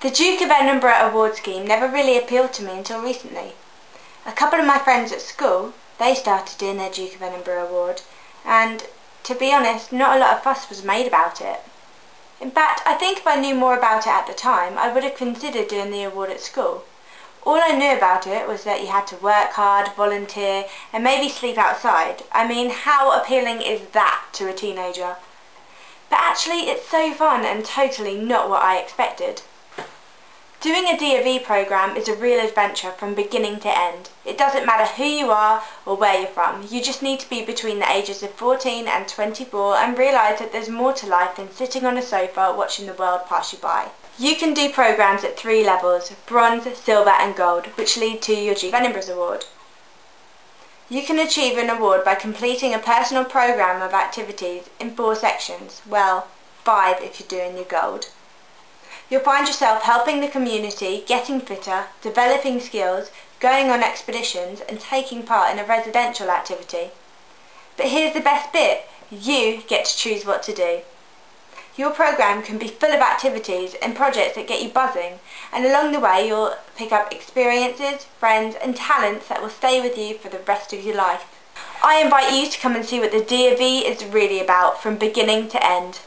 The Duke of Edinburgh award scheme never really appealed to me until recently. A couple of my friends at school, they started doing their Duke of Edinburgh award, and to be honest, not a lot of fuss was made about it. In fact, I think if I knew more about it at the time, I would have considered doing the award at school. All I knew about it was that you had to work hard, volunteer, and maybe sleep outside. I mean, how appealing is that to a teenager? But actually, it's so fun and totally not what I expected. Doing a DofE programme is a real adventure from beginning to end. It doesn't matter who you are or where you're from, you just need to be between the ages of 14 and 24 and realise that there's more to life than sitting on a sofa watching the world pass you by. You can do programmes at 3 levels, bronze, silver and gold, which lead to your Duke of Edinburgh award. You can achieve an award by completing a personal programme of activities in 4 sections, well, 5 if you're doing your gold. You'll find yourself helping the community, getting fitter, developing skills, going on expeditions and taking part in a residential activity. But here's the best bit, you get to choose what to do. Your programme can be full of activities and projects that get you buzzing, and along the way you'll pick up experiences, friends and talents that will stay with you for the rest of your life. I invite you to come and see what the DofE is really about from beginning to end.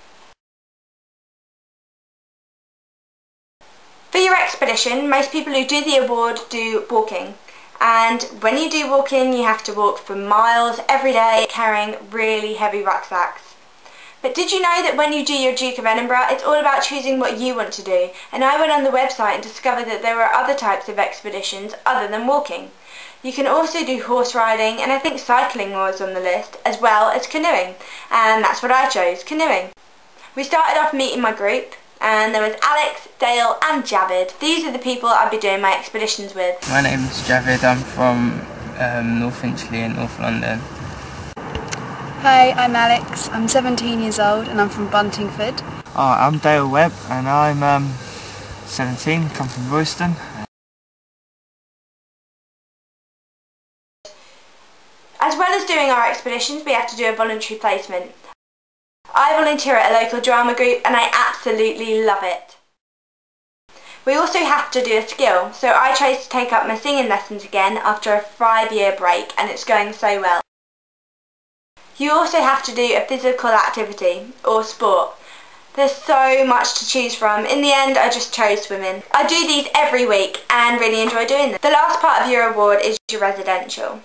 For your expedition, most people who do the award do walking, and when you do walking you have to walk for miles every day carrying really heavy rucksacks. But did you know that when you do your Duke of Edinburgh, it's all about choosing what you want to do? And I went on the website and discovered that there were other types of expeditions other than walking. You can also do horse riding, and I think cycling was on the list, as well as canoeing. And that's what I chose, canoeing. We started off meeting my group, and there was Alex, Dale and Javid. These are the people I'll be doing my expeditions with. My name is Javid, I'm from North Finchley in North London. Hi, I'm Alex, I'm 17 years old and I'm from Buntingford. I'm Dale Webb and I'm 17, come from Royston. As well as doing our expeditions, we have to do a voluntary placement. I volunteer at a local drama group and I absolutely love it. We also have to do a skill, so I chose to take up my singing lessons again after a 5-year break and it's going so well. You also have to do a physical activity or sport. There's so much to choose from. In the end, I just chose swimming. I do these every week and really enjoy doing them. The last part of your award is your residential.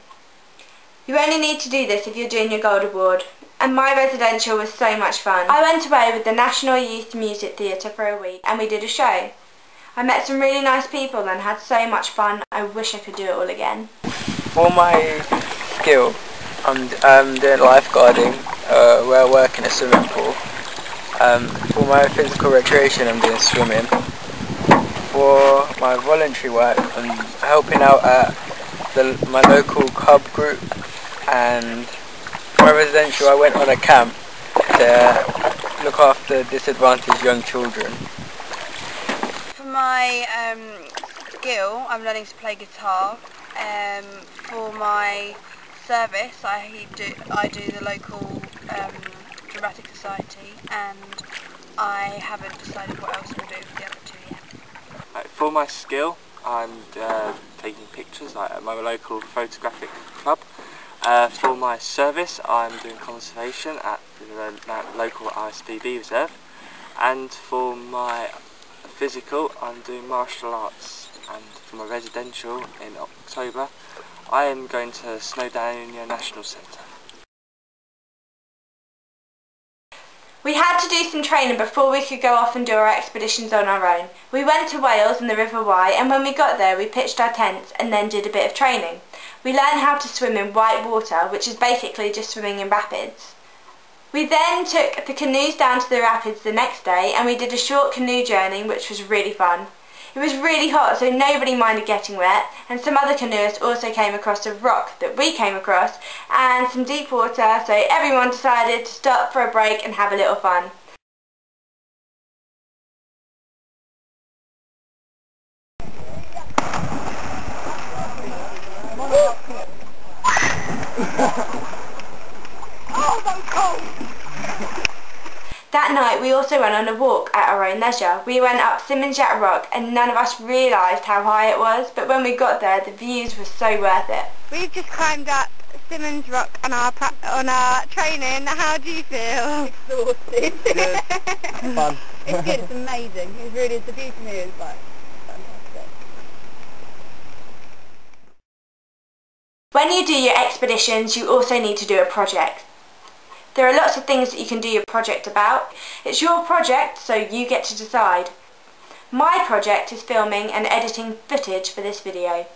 You only need to do this if you're doing your gold award, and my residential was so much fun. I went away with the National Youth Music Theatre for a week and we did a show. I met some really nice people and had so much fun. I wish I could do it all again. For my skill, I'm doing lifeguarding where I work in a swimming pool. For my physical recreation I'm doing swimming. For my voluntary work I'm helping out at my local cub group, and for my residential I went on a camp to look after disadvantaged young children. For my skill, I'm learning to play guitar. For my service, I do the local dramatic society, and I haven't decided what else I'll do for the other 2 yet. For my skill, I'm taking pictures at my local photographic club. For my service, I'm doing conservation at the local ISPB reserve, and for my physical, I'm doing martial arts. And for my residential in October, I am going to Snowdonia National Centre. We had to do some training before we could go off and do our expeditions on our own. We went to Wales and the River Wye, and when we got there we pitched our tents and then did a bit of training. We learned how to swim in white water, which is basically just swimming in rapids. We then took the canoes down to the rapids the next day and we did a short canoe journey, which was really fun. It was really hot, so nobody minded getting wet, and some other canoeists also came across a rock that we came across and some deep water, so everyone decided to stop for a break and have a little fun. That That night we also went on a walk at our own leisure. We went up Simmons Yat Rock and none of us realised how high it was, but when we got there the views were so worth it. We've just climbed up Simmons Rock on our training. How do you feel? Exhausted. Good. Fun. It's good, it's amazing. It really is. The view from here is like fantastic. When you do your expeditions you also need to do a project. There are lots of things that you can do your project about. It's your project, so you get to decide. My project is filming and editing footage for this video.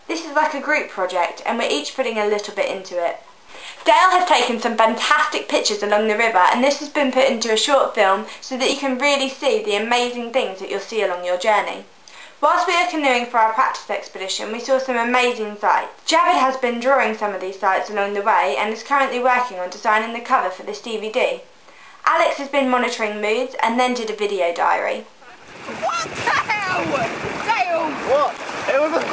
This is like a group project and we're each putting a little bit into it. Dale has taken some fantastic pictures along the river and this has been put into a short film so that you can really see the amazing things that you'll see along your journey. Whilst we were canoeing for our practice expedition, we saw some amazing sights. Javid has been drawing some of these sights along the way and is currently working on designing the cover for this DVD. Alex has been monitoring moods and then did a video diary. What the hell? Dale! What? It was a